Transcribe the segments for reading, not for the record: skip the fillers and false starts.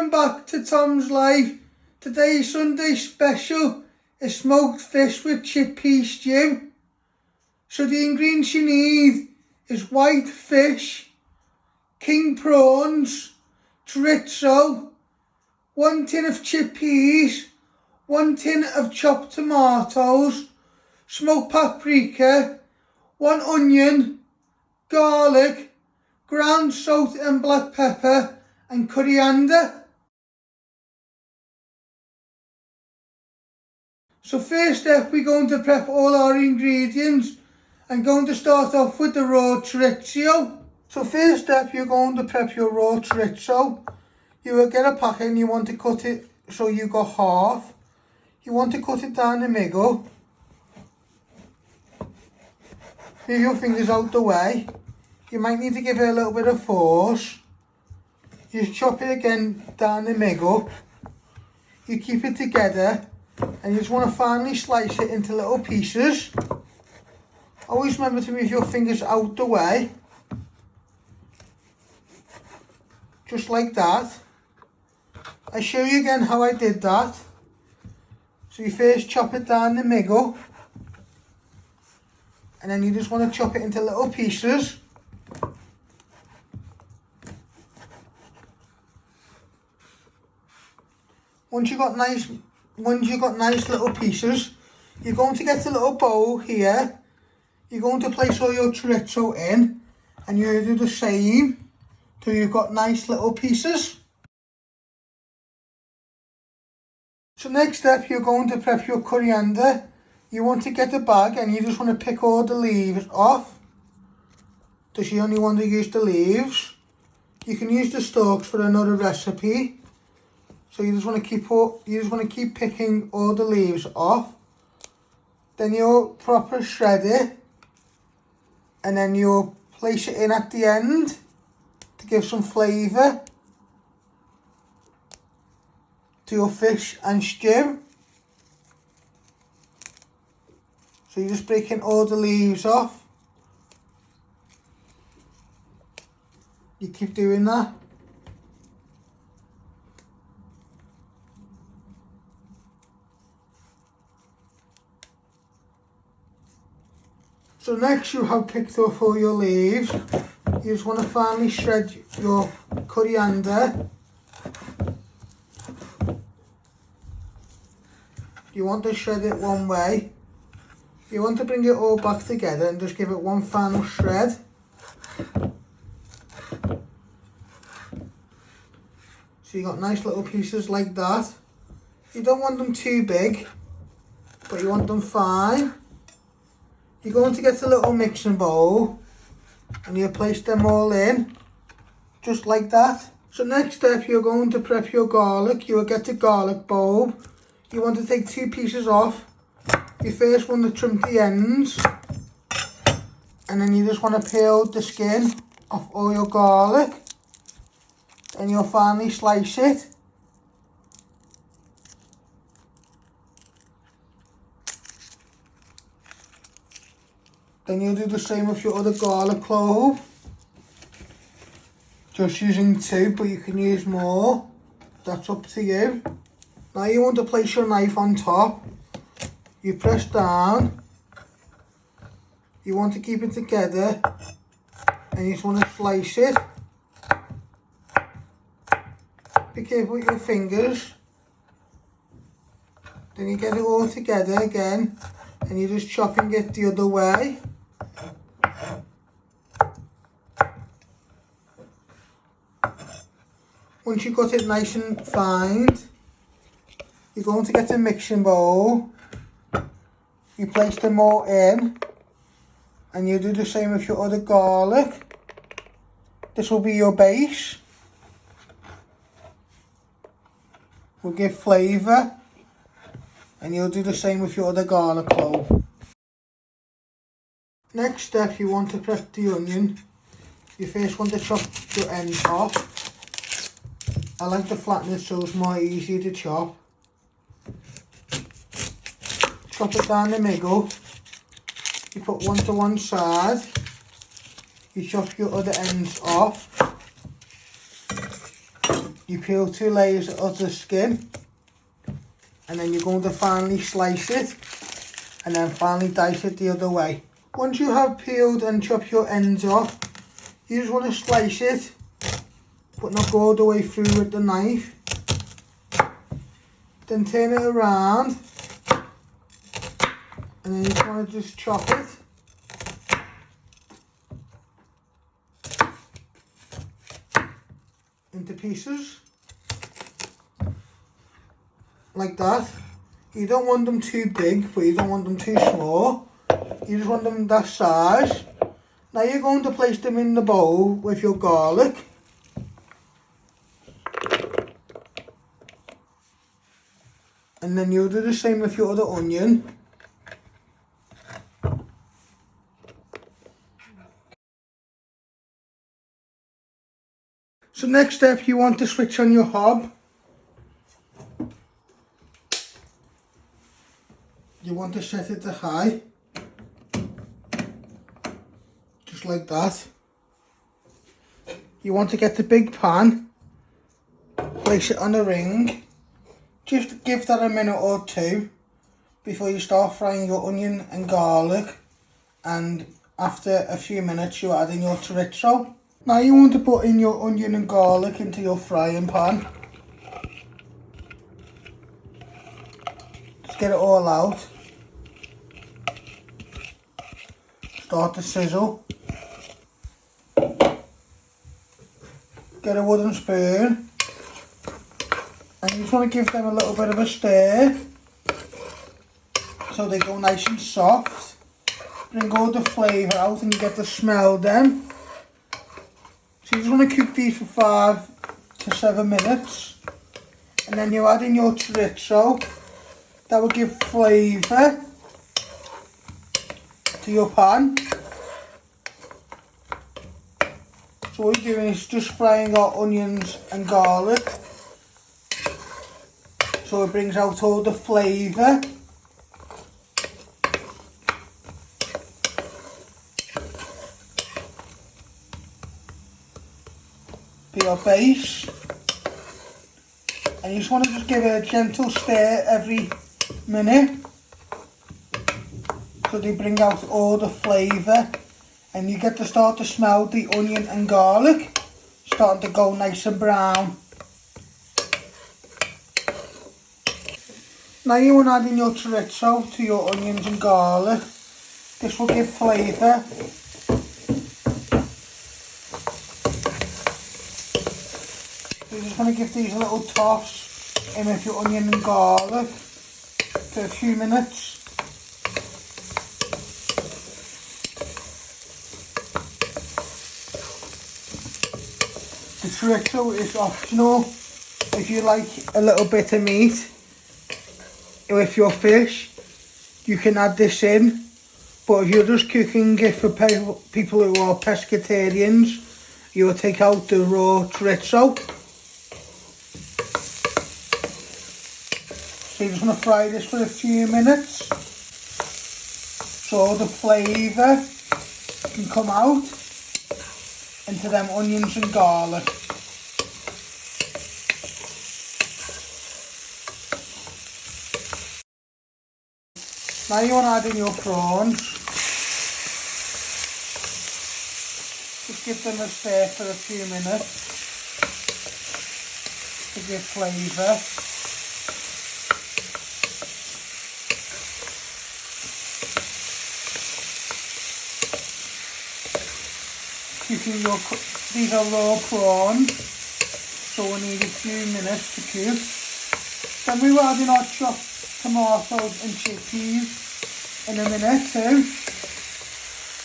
Welcome back to Tom's Life. Today's Sunday special is smoked fish with chickpea stew. So the ingredients you need is white fish, king prawns, chorizo, 1 tin of chickpeas, 1 tin of chopped tomatoes, smoked paprika, 1 onion, garlic, ground salt and black pepper, and coriander. So first step, we're going to prep all our ingredients. I'm going to start off with the raw chorizo. So first step, you're going to prep your raw chorizo. You will get a packet and you want to cut it so you got half. You want to cut it down the middle. Move your fingers out the way. You might need to give it a little bit of force. You chop it again down the middle. You keep it together and you just want to finely slice it into little pieces. Always remember to move your fingers out the way. Just like that. I'll show you again how I did that. So you first chop it down the middle. And then you just want to chop it into little pieces. Once you've got nice little pieces, you're going to get a little bowl here. You're going to place all your chorizo in, and you do the same till you've got nice little pieces. So next step, you're going to prep your coriander. You want to get a bag and you just want to pick all the leaves off. Does you only want to use the leaves? You can use the stalks for another recipe. So you just want to keep picking all the leaves off. Then you'll proper shred it, and then you'll place it in at the end to give some flavour to your fish and stew. So you're just breaking all the leaves off. You keep doing that. So next you have picked off all your leaves. You just want to finely shred your coriander. You want to shred it one way. You want to bring it all back together and just give it one final shred. So you got nice little pieces like that. You don't want them too big, but you want them fine. You're going to get a little mixing bowl and you place them all in, just like that. So next step, you're going to prep your garlic. You will get a garlic bulb. You want to take 2 pieces off. You first want to trim the ends, and then you just want to peel the skin off all your garlic. Then you'll finally slice it. Then you'll do the same with your other garlic clove. Just using 2, but you can use more. That's up to you. Now you want to place your knife on top. You press down. You want to keep it together. And you just want to slice it. Be careful with your fingers. Then you get it all together again. And you're just chopping it the other way. Once you've got it nice and fine, you're going to get a mixing bowl. You place them all in, and you do the same with your other garlic. This will be your base. Will give flavour, and you'll do the same with your other garlic clove. Next step, you want to prep the onion. You first want to chop your ends off. I like the flatness so it's more easy to chop. Chop it down the middle. You put one to one side. You chop your other ends off. you peel 2 layers of the skin, and then you're going to finally slice it, and then finally dice it the other way. Once you have peeled and chopped your ends off, you just want to slice it, but not go all the way through with the knife. Then turn it around, and then you just want to just chop it. Into pieces. Like that. You don't want them too big, but you don't want them too small. You just want them that size. Now you're going to place them in the bowl with your garlic. And then you'll do the same with your other onion. So next step, you want to switch on your hob. You want to set it to high. Just like that. You want to get the big pan, place it on a ring. Just give that a minute or 2 before you start frying your onion and garlic, and after a few minutes you add in your chorizo. Now you want to put in your onion and garlic into your frying pan. Just get it all out. Start to sizzle. Get a wooden spoon. And you just want to give them a little bit of a stir so they go nice and soft. Bring all the flavour out and you get to smell them. So you just want to cook these for 5 to 7 minutes. And then you add in your chorizo. That will give flavour to your pan. So what you're doing is just frying our onions and garlic. So it brings out all the flavour. For your base. And you just want to just give it a gentle stir every minute. So they bring out all the flavour. And you get to start to smell the onion and garlic. Starting to go nice and brown. Now you want to add in your chorizo to your onions and garlic. This will give flavour. You just want to give these a little toss in with your onion and garlic for a few minutes. The chorizo is optional. If you like a little bit of meat with your fish, you can add this in. But if you're just cooking it for people who are pescatarians, you'll take out the raw chorizo. So you just want to fry this for a few minutes so the flavour can come out into them onions and garlic. Now you want to add in your prawns. Just give them a stir for a few minutes to give flavour. These are raw prawns, so we need a few minutes to cook. Then we will add in our chopped tomatoes and chickpeas in a minute too.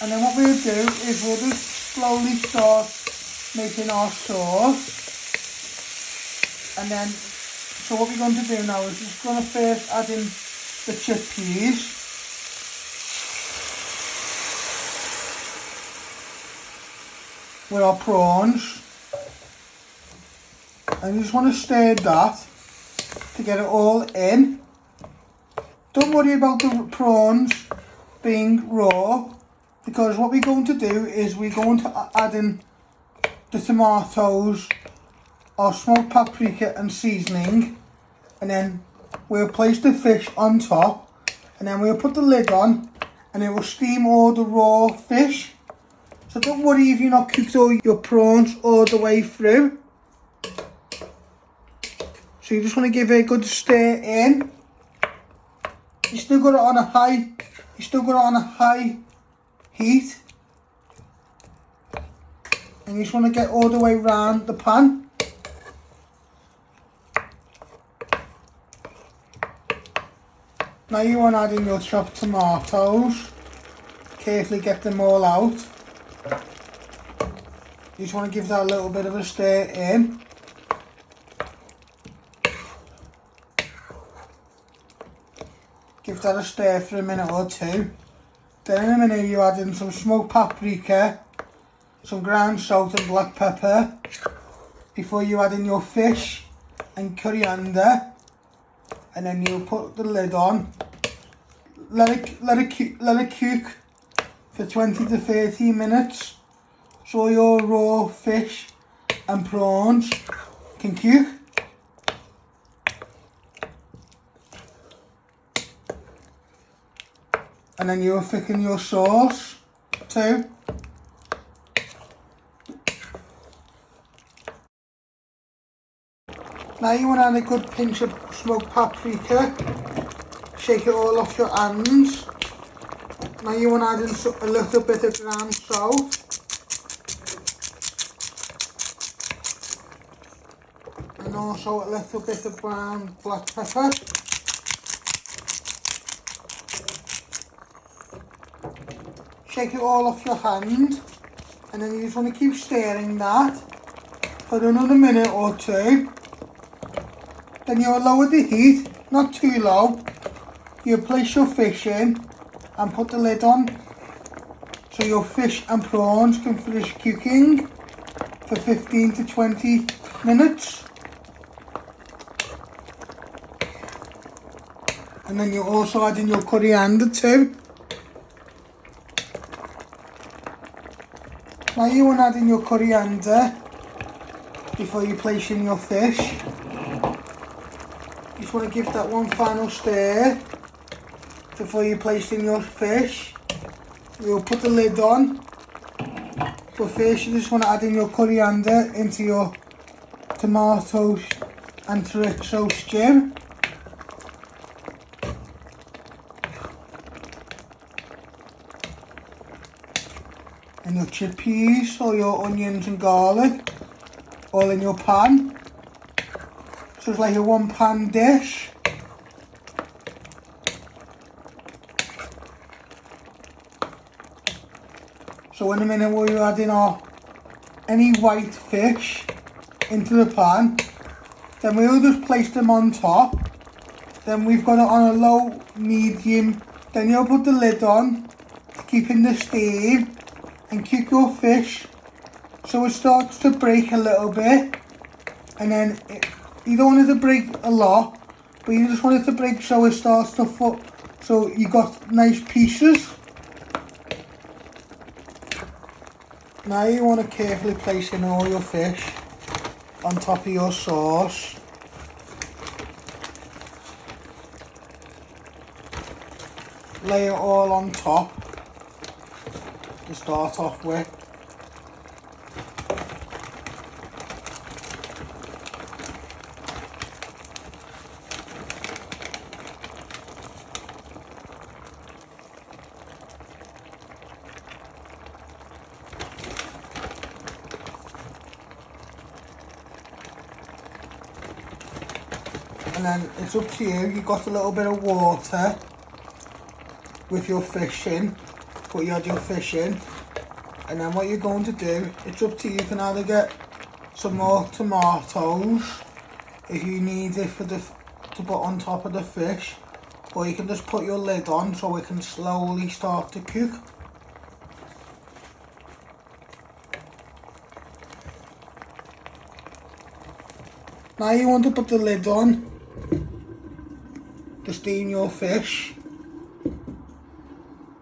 And then what we'll do is we'll just slowly start making our sauce. And then, so what we're going to do now is just going to first add in the chickpeas. With our prawns, and you just want to stir that to get it all in. Don't worry about the prawns being raw, because what we're going to do is we're going to add in the tomatoes our smoked paprika and seasoning, and then we'll place the fish on top, and then we'll put the lid on, and it will steam all the raw fish. So don't worry if you're not cooked all your prawns all the way through. So you just want to give it a good stir in. You still got it on a high heat. And you just want to get all the way around the pan. Now you want to add in your chopped tomatoes. Carefully get them all out. You just want to give that a little bit of a stir in. Give that a stir for a minute or two. Then in a minute you add in some smoked paprika, some ground salt and black pepper before you add in your fish and coriander, and then you put the lid on. Let it cook for 20 to 30 minutes so your raw fish and prawns can cook. And then you'll thicken your sauce too. Now you want to add a good pinch of smoked paprika. Shake it all off your hands. Now you want to add in a little bit of ground salt. And also a little bit of brown black pepper. Shake it all off your hand, and then you just want to keep stirring that for another minute or two. Then you'll lower the heat, not too low. You'll place your fish in and put the lid on so your fish and prawns can finish cooking for 15 to 20 minutes. And then you'll also add in your coriander too. Now you want to add in your coriander before you place in your fish. You just want to give that one final stir before you place in your fish. You'll put the lid on. For fish, you just want to add in your coriander into your tomatoes and chorizo stew. And your chickpeas or your onions and garlic all in your pan. So it's like a one pan dish. So in a minute we'll add in any white fish into the pan. Then we'll just place them on top. Then we've got it on a low medium. Then you'll put the lid on, keeping the steam, and cook your fish so it starts to break a little bit. And then you don't want it to break a lot, but you just want it to break so it starts to so you got nice pieces. Now you want to carefully place in all your fish on top of your sauce. Lay it all on top to start off with. And then it's up to you. You've got a little bit of water with your fish in, put your fish in, and then what you're going to do, it's up to you. You can either get some more tomatoes if you need it to put on top of the fish, or you can just put your lid on so it can slowly start to cook. Now you want to put the lid on to steam your fish,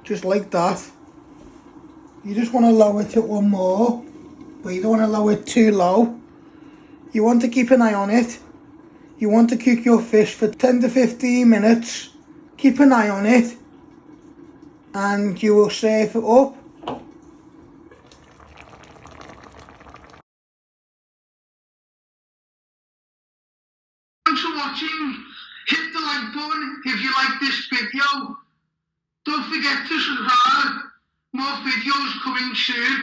just like that. You just want to lower it one more, but you don't want to lower it too low. You want to keep an eye on it. You want to cook your fish for 10 to 15 minutes. Keep an eye on it. And you will serve it up. Thanks for watching. Hit the like button if you like this video. Don't forget to subscribe. More videos coming soon.